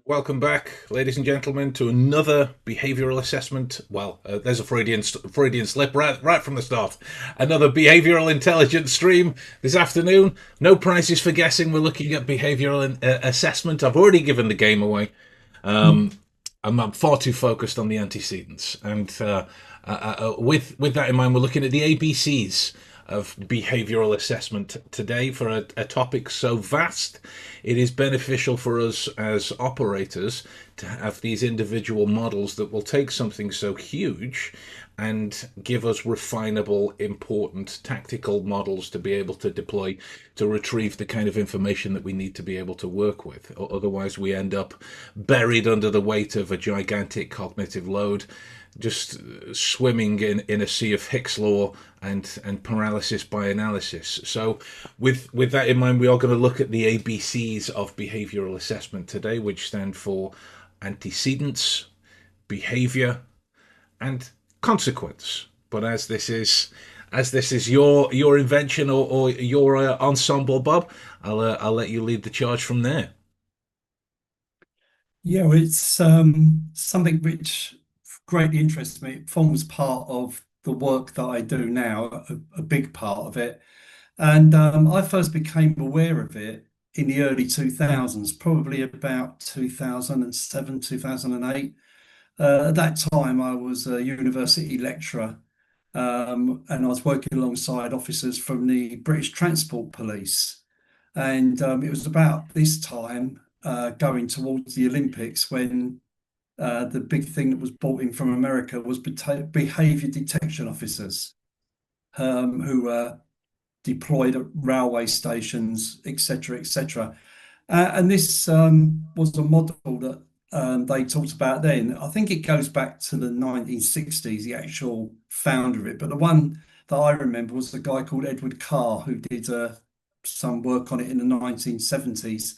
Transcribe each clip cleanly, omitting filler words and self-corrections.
Welcome back, ladies and gentlemen, to another behavioural assessment. Well, there's a Freudian slip right from the start. Another behavioural intelligence stream this afternoon. No prizes for guessing. We're looking at behavioural assessment. I've already given the game away. Mm. I'm far too focused on the antecedents, and with that in mind, we're looking at the ABCs of behavioural assessment today for a topic so vast. It is beneficial for us as operators to have these individual models that will take something so huge and give us refinable, important tactical models to be able to deploy to retrieve the kind of information that we need to be able to work with. Otherwise, we end up buried under the weight of a gigantic cognitive load, just swimming in a sea of Hicks law and paralysis by analysis. So, with that in mind, we are going to look at the ABCs of behavioural assessment today, which stand for antecedents, behaviour, and consequence. But as this is your invention or your ensemble, Bob, I'll let you lead the charge from there. Yeah, well, it's something which greatly interests me. It forms part of the work that I do now, a big part of it. And I first became aware of it in the early 2000s, probably about 2007, 2008. At that time, I was a university lecturer, and I was working alongside officers from the British Transport Police. And it was about this time, going towards the Olympics, when the big thing that was brought in from America was behavior detection officers, who were deployed at railway stations, etc., etc. And this was a model that they talked about then. I think it goes back to the 1960s, the actual founder of it. But the one that I remember was a guy called Edward Carr, who did some work on it in the 1970s,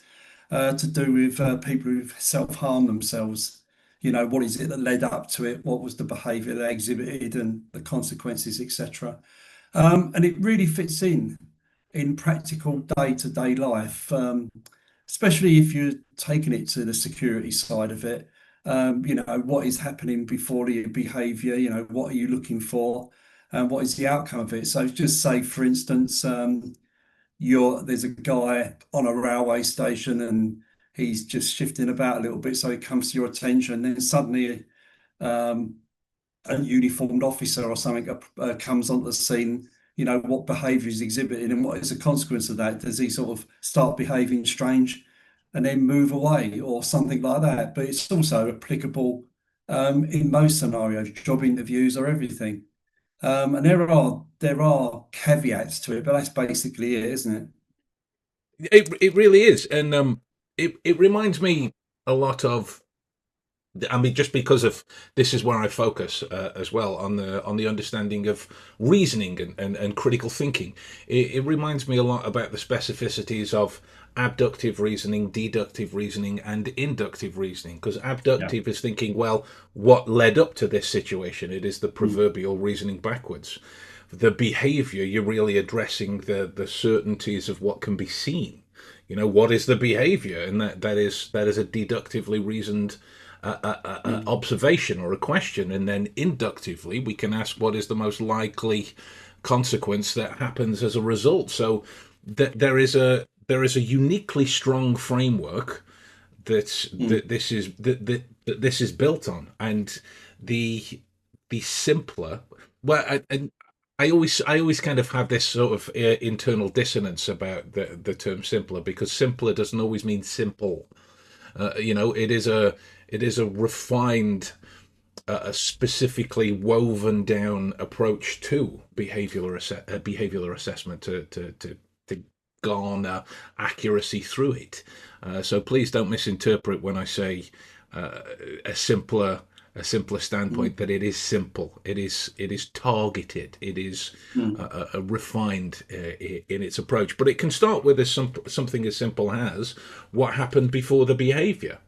to do with people who self-harm themselves. What is it that led up to it? What was the behaviour they exhibited and the consequences, etc. And it really fits in practical day-to-day life, especially if you're taking it to the security side of it. What is happening before the behaviour? What are you looking for, and what is the outcome of it? So just say, for instance, there's a guy on a railway station and he's just shifting about a little bit, so he comes to your attention. Then suddenly, um, a uniformed officer or something comes onto the scene. What behaviour is exhibiting and what is the consequence of that? Does he sort of start behaving strange and then move away or something like that? But it's also applicable in most scenarios, job interviews or everything. And there are caveats to it, but that's basically it, isn't it? It really is, and it reminds me a lot of. I mean, just because of this is where I focus as well on the understanding of reasoning and critical thinking. It reminds me a lot about the specificities of abductive reasoning, deductive reasoning, and inductive reasoning. Because Yeah. abductive is thinking, well, what led up to this situation? It is the Mm. proverbial reasoning backwards. The behavior, you're really addressing the certainties of what can be seen. What is the behavior, and that is a deductively reasoned Mm. observation or a question, and then inductively we can ask what is the most likely consequence that happens as a result. So there is a uniquely strong framework Mm. that this is built on, and the the simpler. Well, I always kind of have this sort of internal dissonance about the term simpler, because simpler doesn't always mean simple. It is a refined, a specifically woven down approach to behavioral assessment to garner accuracy through it. So please don't misinterpret when I say uh, a simpler a simpler Mm. standpoint, that it is simple. It is targeted. It is Mm. refined in its approach. But it can start with something as simple as what happened before the behaviour.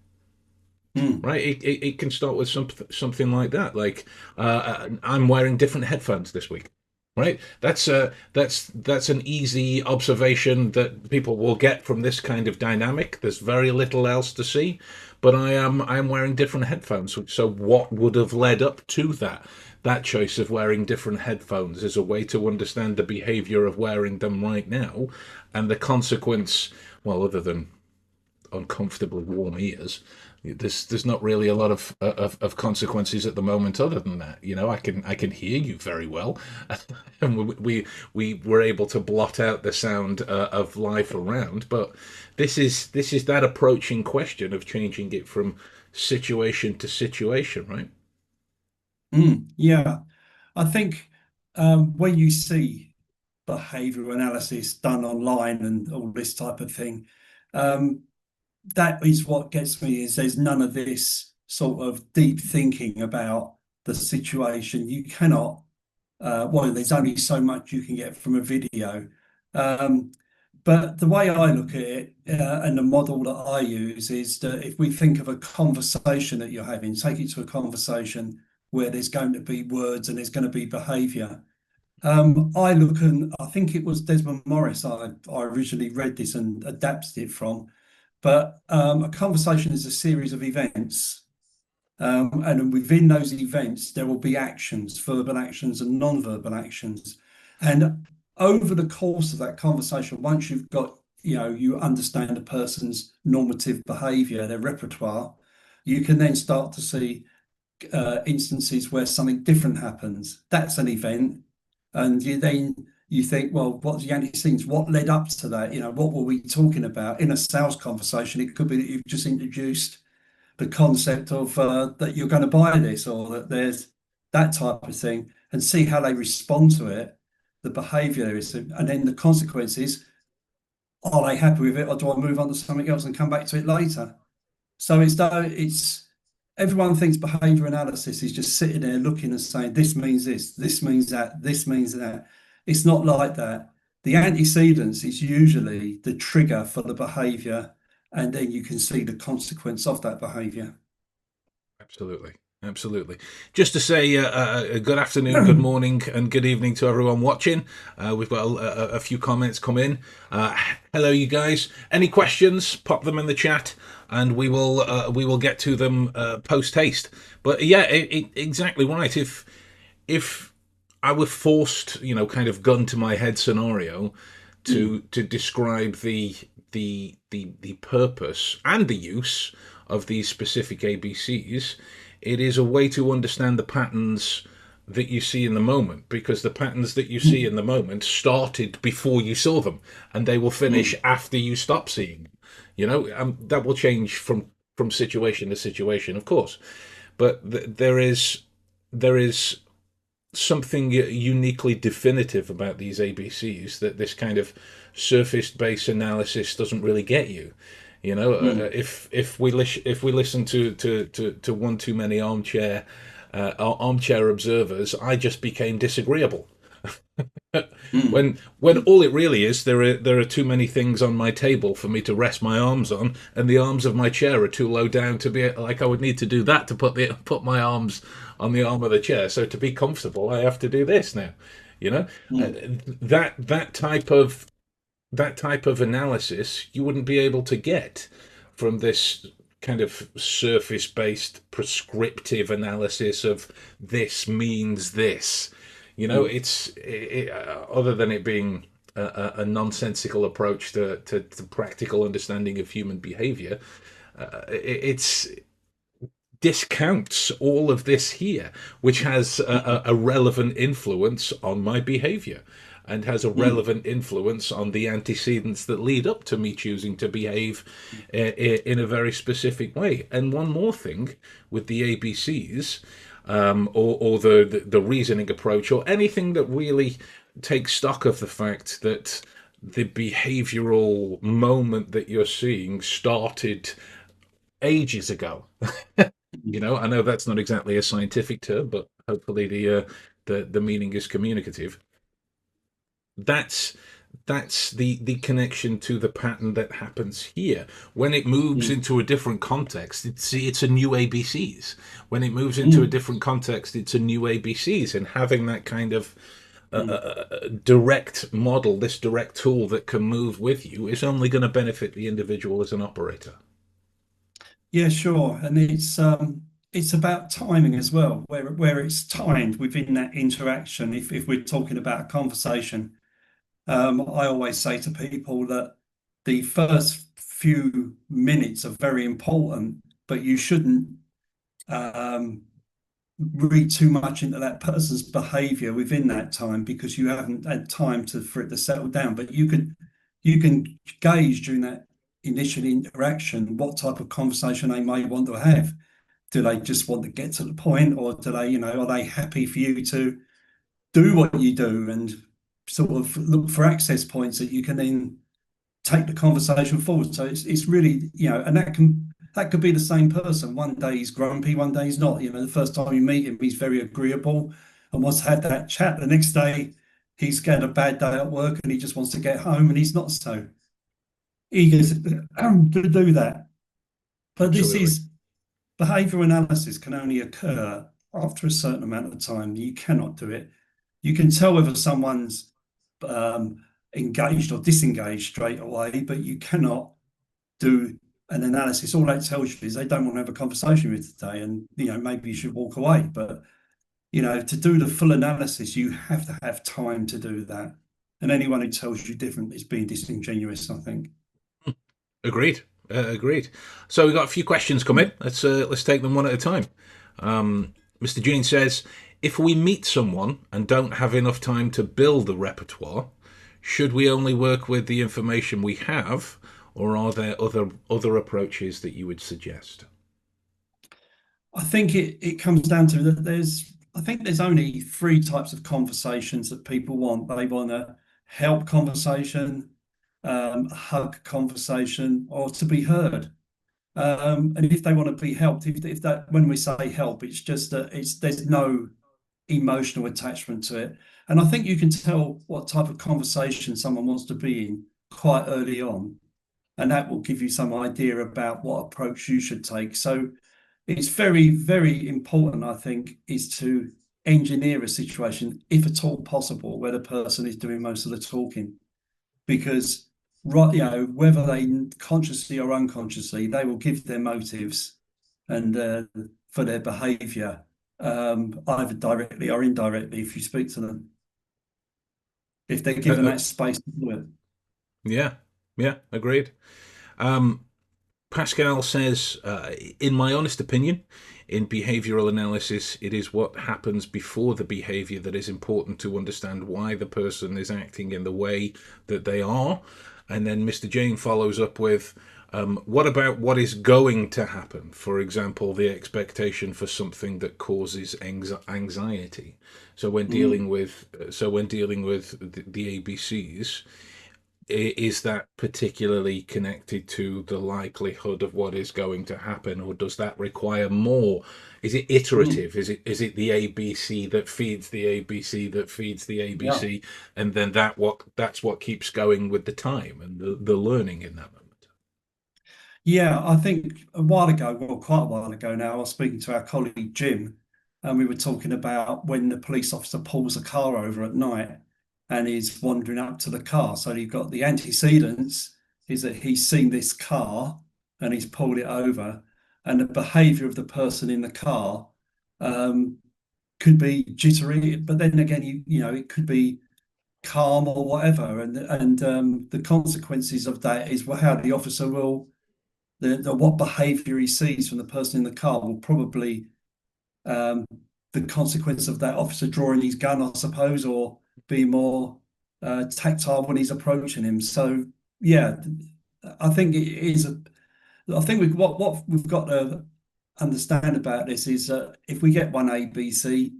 Mm. Right, it can start with something like that. Like, I'm wearing different headphones this week. Right. That's an easy observation that people will get from this kind of dynamic. There's very little else to see, but I am wearing different headphones. So what would have led up to that? That choice of wearing different headphones is a way to understand the behavior of wearing them right now, and the consequence. Well, other than uncomfortably warm ears. There's not really a lot of consequences at the moment other than that. I can hear you very well, and we were able to blot out the sound of life around. But this is that approaching question of changing it from situation to situation, right? Yeah, I think when you see behavioral analysis done online and all this type of thing, um, that is what gets me is there's none of this sort of deep thinking about the situation. You cannot, well, there's only so much you can get from a video. Um, but the way I look at it, and the model that I use is that if we think of a conversation that you're having, take it to a conversation where there's going to be words and there's going to be behavior. I look and I think it was Desmond Morris I originally read this and adapted it from. But a conversation is a series of events. And within those events, there will be actions, verbal actions and non-verbal actions. And over the course of that conversation, once you've got, you understand a person's normative behavior, their repertoire, you can then start to see instances where something different happens. That's an event. And you think, well, what's the antecedents? What led up to that? What were we talking about? In a sales conversation, it could be that you've just introduced the concept of that you're going to buy this or that there's that type of thing and see how they respond to it, the behavior is, and then the consequences. Are they happy with it or do I move on to something else and come back to it later? So it's everyone thinks behavior analysis is just sitting there looking and saying, this means this means that, this means that. It's not like that. The antecedents is usually the trigger for the behavior, and then you can see the consequence of that behavior. Absolutely. Absolutely. Just to say a good afternoon, good morning, and good evening to everyone watching. We've got a few comments come in. Hello, you guys. Any questions? Pop them in the chat, and we will get to them post haste. But yeah, exactly right. If I were forced, kind of gun to my head scenario to describe the purpose and the use of these specific ABCs, it is a way to understand the patterns that you see in the moment, because the patterns that you see in the moment started before you saw them, and they will finish after you stop seeing. That will change from situation to situation, of course, but there is something uniquely definitive about these ABCs that this kind of surface-based analysis doesn't really get you. If we listen to one too many armchair observers, I just became disagreeable. Mm. When all it really is, there are too many things on my table for me to rest my arms on, and the arms of my chair are too low down to be like I would need to do that to put my arms on the arm of the chair. So to be comfortable, I have to do this now. You know, Mm. that type of analysis you wouldn't be able to get from this kind of surface-based prescriptive analysis of this means this. Mm. Other than it being a nonsensical approach to practical understanding of human behavior, it's discounts all of this here, which has a relevant influence on my behavior and has a Mm. relevant influence on the antecedents that lead up to me choosing to behave in a very specific way. And one more thing with the ABCs, or the reasoning approach, or anything that really takes stock of the fact that the behavioral moment that you're seeing started ages ago. I know that's not exactly a scientific term, but hopefully the meaning is communicative. That's the connection to the pattern that happens here. When it moves Mm. into a different context, it's a new ABCs. When it moves into a Mm. different context, it's a new ABCs, and having that kind of Mm. direct model, this direct tool that can move with you, is only going to benefit the individual as an operator. Yeah, sure. And it's about timing as well, where it's timed within that interaction. If we're talking about a conversation, I always say to people that the first few minutes are very important, but you shouldn't um, read too much into that person's behavior within that time because you haven't had time for it to settle down. But you can gauge during that initial interaction what type of conversation they may want to have. Do they just want to get to the point, or do they, are they happy for you to do what you do and sort of look for access points that you can then take the conversation forward. So it's really, and that could be the same person. One day he's grumpy, one day he's not. The first time you meet him, he's very agreeable and wants to have that chat. The next day, he's had a bad day at work and he just wants to get home and he's not so eager to do that. But this Absolutely. is behavioral analysis can only occur after a certain amount of time. You cannot do it. You can tell whether someone's um, engaged or disengaged straight away, but you cannot do an analysis. All that tells you is they don't want to have a conversation with you today, and maybe you should walk away. But to do the full analysis, you have to have time to do that. And anyone who tells you different is being disingenuous, I think. Agreed. Agreed. So we've got a few questions come in. Let's take them one at a time. Mr. Jean says, if we meet someone and don't have enough time to build a repertoire, should we only work with the information we have, or are there other approaches that you would suggest? I think it comes down to that I think there's only three types of conversations that people want. They want a help conversation, a hug conversation, or to be heard. And if they want to be helped, if that when we say help, it's just that there's no emotional attachment to it. And I think you can tell what type of conversation someone wants to be in quite early on, and that will give you some idea about what approach you should take. So it's very, very important, I think, is to engineer a situation, if at all possible, where the person is doing most of the talking. Because right, whether they consciously or unconsciously, they will give their motives and for their behaviour, either directly or indirectly, if you speak to them, if they're Uh, given uh, that space to do it. yeah, yeah, agreed. Um, Pascal says, in my honest opinion, in behavioral analysis, it is what happens before the behavior that is important to understand why the person is acting in the way that they are. And then Mr. Jane follows up with, what about what is going to happen? For example, the expectation for something that causes anxiety. Mm. So when dealing with the ABCs, is that particularly connected to the likelihood of what is going to happen, or does that require more? Is it Mm. iterative? Is it the ABC that feeds the ABC that feeds the Yeah. ABC, and then that's what keeps going with the time and the learning in that moment? Yeah, I think a while ago, well, quite a while ago now, I was speaking to our colleague Jim, and we were talking about when the police officer pulls a car over at night and is wandering up to the car. So you've got the antecedents is that he's seen this car and he's pulled it over, and the behaviour of the person in the car um, could be jittery, but then again, it could be calm or whatever, and the consequences of that is how the officer will what behavior he sees from the person in the car will probably um, the consequence of that officer drawing his gun, I suppose, or be more tactile when he's approaching him. So yeah, I think it is I think what we've got to understand about this is that if we get one ABC,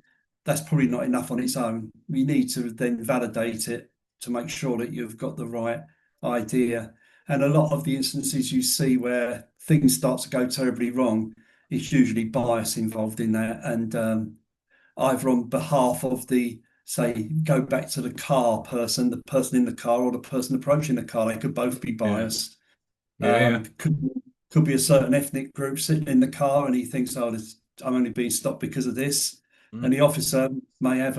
that's probably not enough on its own. We need to then validate it to make sure that you've got the right idea. And a lot of the instances you see where things start to go terribly wrong, it's usually bias involved in that, and either on behalf of say, go back to the person in the car, or the person approaching the car. They could both be Yeah, biased. yeah, yeah. Could be a certain ethnic group sitting in the car, and he thinks, "Oh, I'm only being stopped because of this," and Mm. the officer may have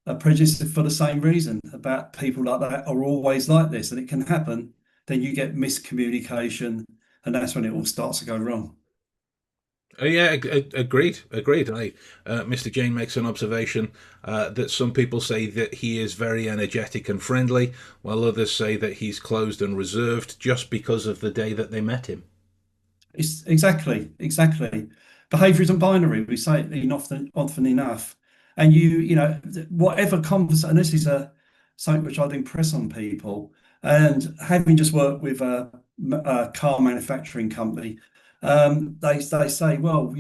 are prejudiced for the same reason about people like that are always like this, and it can happen. Then you get miscommunication, and that's when it all starts to go wrong. Yeah, agreed. Mr. Jane makes an observation that some people say that he is very energetic and friendly, while others say that he's closed and reserved just because of the day that they met him. It's exactly. Behavior isn't binary. We say it often enough. And whatever conversation, and this is something which I'd impress on people. And having just worked with a car manufacturing company, they say, well,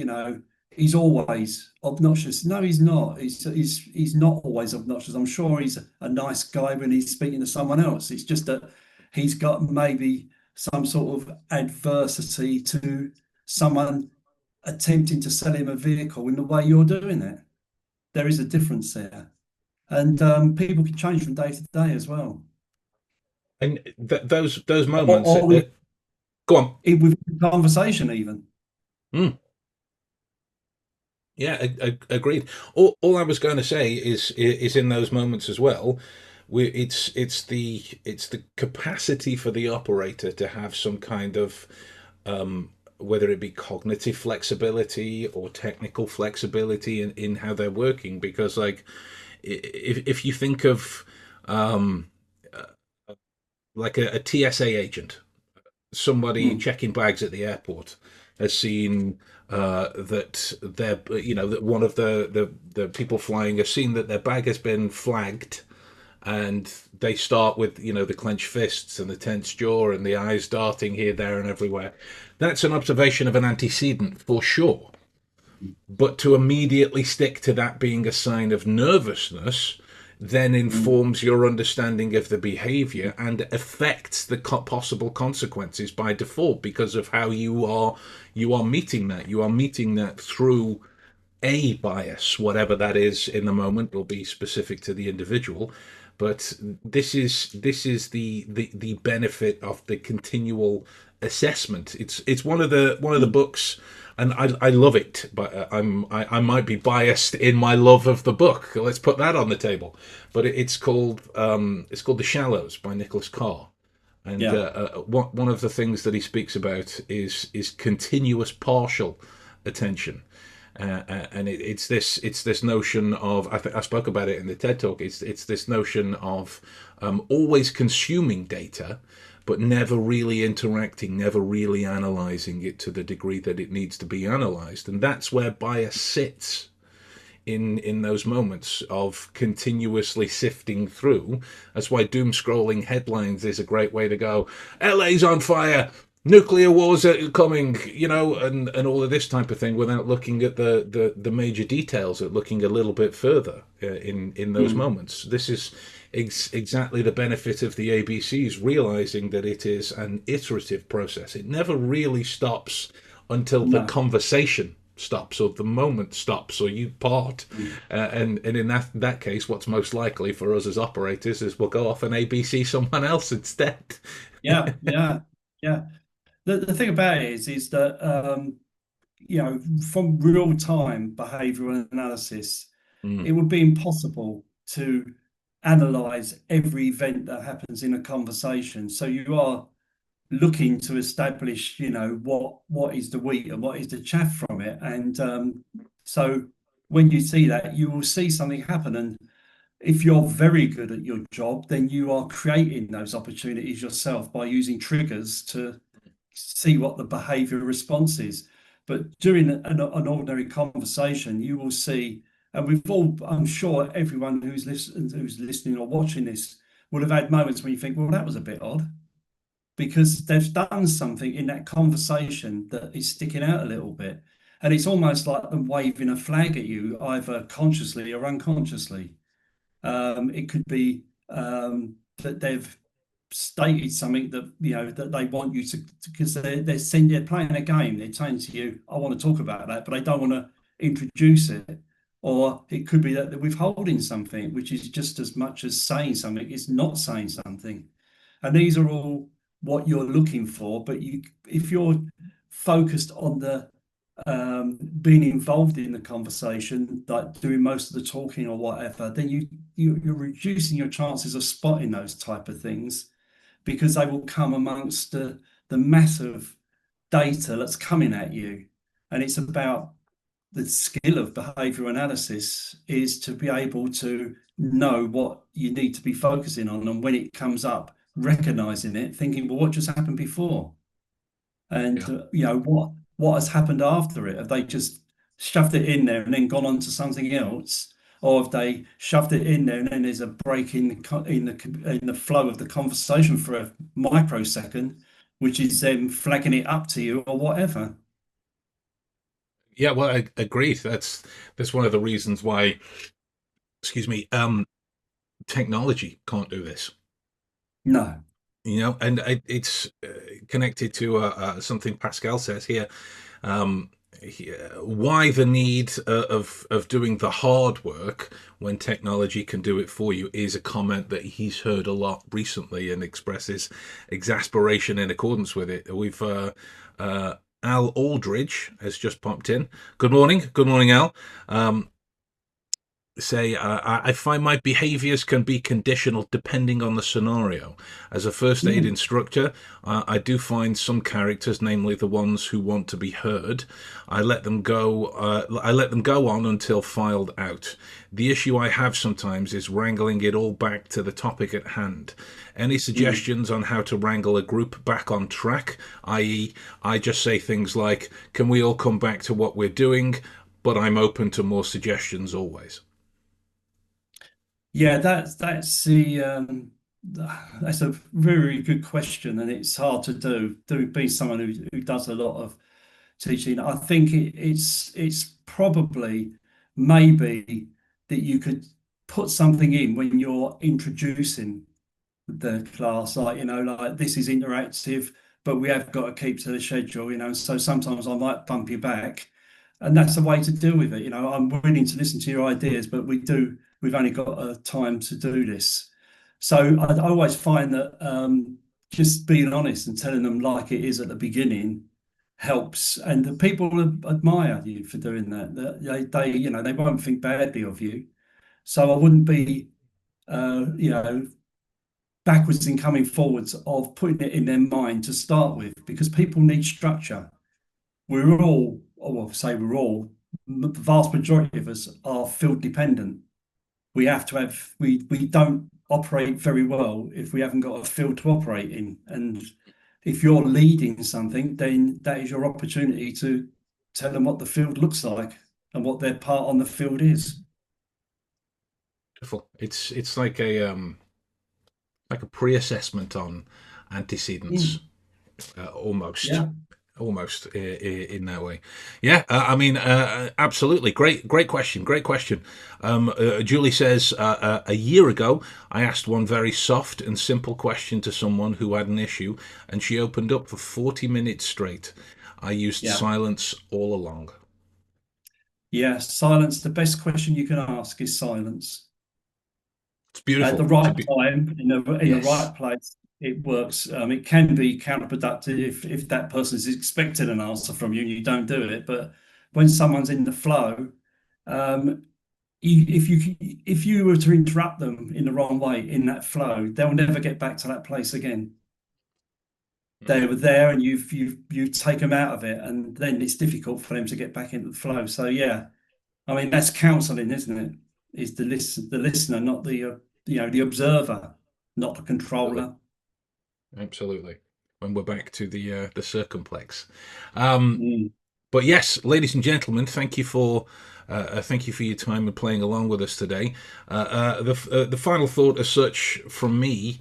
he's always obnoxious. No, he's not. He's not always obnoxious. I'm sure he's a nice guy when he's speaking to someone else. It's just that he's got maybe some sort of adversity to someone attempting to sell him a vehicle in the way you're doing it. There is a difference there. And people can change from day to day as well. And those moments, Or with, go on. with conversation, even. Mm, yeah, agreed. All I was going to say is in those moments as well. It's the capacity for the operator to have some kind of whether it be cognitive flexibility or technical flexibility in how they're working. Because like if you think of um, like a TSA agent, somebody Mm, checking bags at the airport has seen that that one of the people flying has seen that their bag has been flagged, and they start with the clenched fists and the tense jaw and the eyes darting here, there, and everywhere. That's an observation of an antecedent for sure. But to immediately stick to that being a sign of nervousness then mm, informs your understanding of the behavior and affects the possible consequences by default because of how you are meeting that through a bias, whatever that is in the moment, will be specific to the individual. But this is the benefit of the continual assessment. It's one of the mm. books, and I love it, but I might be biased in my love of the book. Let's put that on the table. But it's called The Shallows by Nicholas Carr. And Yeah, one of the things that he speaks about is continuous partial attention, and it's this notion of I spoke about it in the TED talk. It's this notion of always consuming data, but never really interacting, never really analyzing it to the degree that it needs to be analyzed, and that's where bias sits in those moments of continuously sifting through. That's why doom scrolling headlines is a great way to go. LA's on fire. Nuclear wars are coming, and all of this type of thing, without looking at the major details, at looking a little bit further in those mm, moments. This is exactly the benefit of the ABCs, realizing that it is an iterative process. It never really stops until the no. conversation stops or the moment stops or you part, Mm. and in that case, what's most likely for us as operators is we'll go off and ABC someone else instead. Yeah, yeah, yeah. The thing about it is that from real time behavioral analysis, Mm, it would be impossible to analyze every event that happens in a conversation. So you are looking to establish, what is the wheat and what is the chaff from it. And so when you see that, you will see something happen. And if you're very good at your job, then you are creating those opportunities yourself by using triggers to see what the behavior response is. But during an ordinary conversation, you will see, and we've all, I'm sure everyone who's listening or watching this will have had moments when you think, well, that was a bit odd, because they've done something in that conversation that is sticking out a little bit. And it's almost like them waving a flag at you, either consciously or unconsciously. It could be that they've stated something that that they want you to, because they're playing a game. They're saying to you, "I want to talk about that," but they don't want to introduce it. Or it could be that they're withholding something, which is just as much as saying something. It's not saying something, and these are all what you're looking for. But if you're focused on the being involved in the conversation, like doing most of the talking or whatever, then you're reducing your chances of spotting those type of things because they will come amongst the massive data that's coming at you. And it's about the skill of behavioral analysis is to be able to know what you need to be focusing on, and when it comes up, recognizing it, thinking, well, what just happened before? And Yeah. what has happened after it? Have they just shoved it in there and then gone on to something else, or have they shoved it in there and then there's a break in the flow of the conversation for a microsecond, which is them flagging it up to you or whatever? Yeah, well, I agree. That's one of the reasons why, excuse me, technology can't do this. No. And it's connected to something Pascal says here. Um, why the need of doing the hard work when technology can do it for you is a comment that he's heard a lot recently and expresses exasperation in accordance with it. We've Al Aldridge has just popped in. Good morning, Al. Um, I find my behaviors can be conditional depending on the scenario. As a first aid Mm. instructor, I do find some characters, namely the ones who want to be heard, I let them go. I let them go on until filed out. The issue I have sometimes is wrangling it all back to the topic at hand. Any Mm. suggestions on how to wrangle a group back on track? I.e., I just say things like, "Can we all come back to what we're doing?" But I'm open to more suggestions always. Yeah, that's a very good question, and it's hard to do. Do being someone who does a lot of teaching, I think it's probably maybe that you could put something in when you're introducing the class, like like this is interactive, but we have got to keep to the schedule, so sometimes I might bump you back, and that's the way to deal with it. I'm willing to listen to your ideas, but we've only got time to do this. So I always find that just being honest and telling them like it is at the beginning helps, and the people admire you for doing that. They won't think badly of you. So I wouldn't be backwards in coming forwards of putting it in their mind to start with, because people need structure. We're all, or I'll say we're all, the vast majority of us are field dependent. We don't operate very well if we haven't got a field to operate in. And if you're leading something, then that is your opportunity to tell them what the field looks like and what their part on the field is. Beautiful. It's like a pre-assessment on antecedents, Mm. almost, Yeah. almost in that way. Yeah, I mean, absolutely. Great question. Great question. Julie says, a year ago, I asked one very soft and simple question to someone who had an issue, and she opened up for 40 minutes straight. I used Yeah. silence all along. Yeah. Silence. The best question you can ask is silence. It's At the beautiful. right time, in the Yes. right place, it works. It can be counterproductive if that person is expecting an answer from you and you don't do it. But when someone's in the flow, um, if you were to interrupt them in the wrong way in that flow, they'll never get back to that place again. Mm. They were there, and you take them out of it, and then it's difficult for them to get back into the flow. So yeah, I mean that's counselling, isn't it? Is the listener, not the observer, not the Absolutely. controller. Absolutely. When we're back to the circumplex. Um, Mm. but yes, ladies and gentlemen, thank you for your time and playing along with us today. The final thought, as such, from me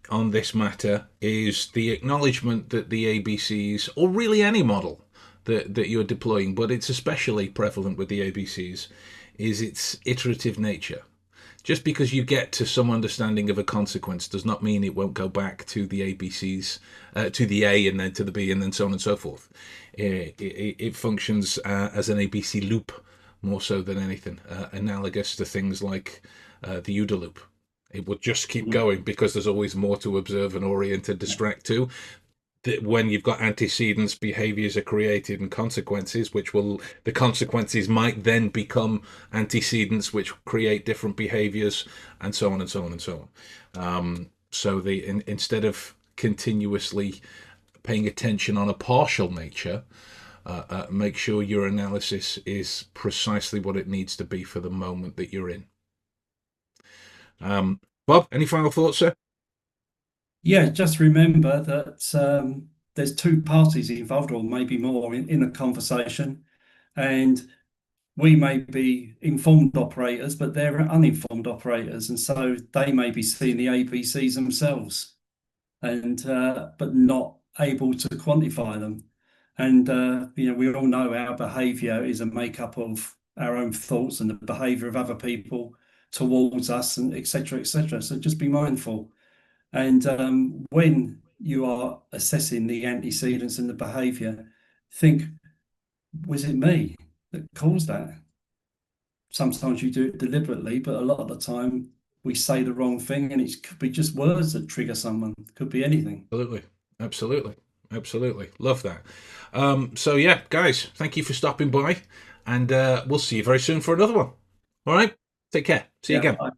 on this matter is the acknowledgement that the ABCs, or really any model that you're deploying, but it's especially prevalent with the ABCs, is its iterative nature. Just because you get to some understanding of a consequence does not mean it won't go back to the ABCs, to the A and then to the B and then so on and so forth. It functions as an ABC loop more so than anything, analogous to things like the OODA loop. It would just keep Mm. going because there's always more to observe and orient and distract to. that when you've got antecedents, behaviors are created and consequences, the consequences might then become antecedents, which create different behaviors, and so on and so on and so on. Instead of continuously paying attention on a partial nature, make sure your analysis is precisely what it needs to be for the moment that you're in. Bob, any final thoughts, sir? Yeah, just remember that there's two parties involved, or maybe more, in a conversation, and we may be informed operators, but they're uninformed operators, and so they may be seeing the ABCs themselves, and but not able to quantify them. And we all know our behaviour is a makeup of our own thoughts and the behaviour of other people towards us, and etc., etc. So just be mindful. And when you are assessing the antecedents and the behaviour, think, was it me that caused that? Sometimes you do it deliberately, but a lot of the time we say the wrong thing, and it could be just words that trigger someone. It could be anything. Absolutely. Absolutely. Absolutely. Love that. So, yeah, guys, thank you for stopping by, and we'll see you very soon for another one. All right. Take care. See you Yeah. again.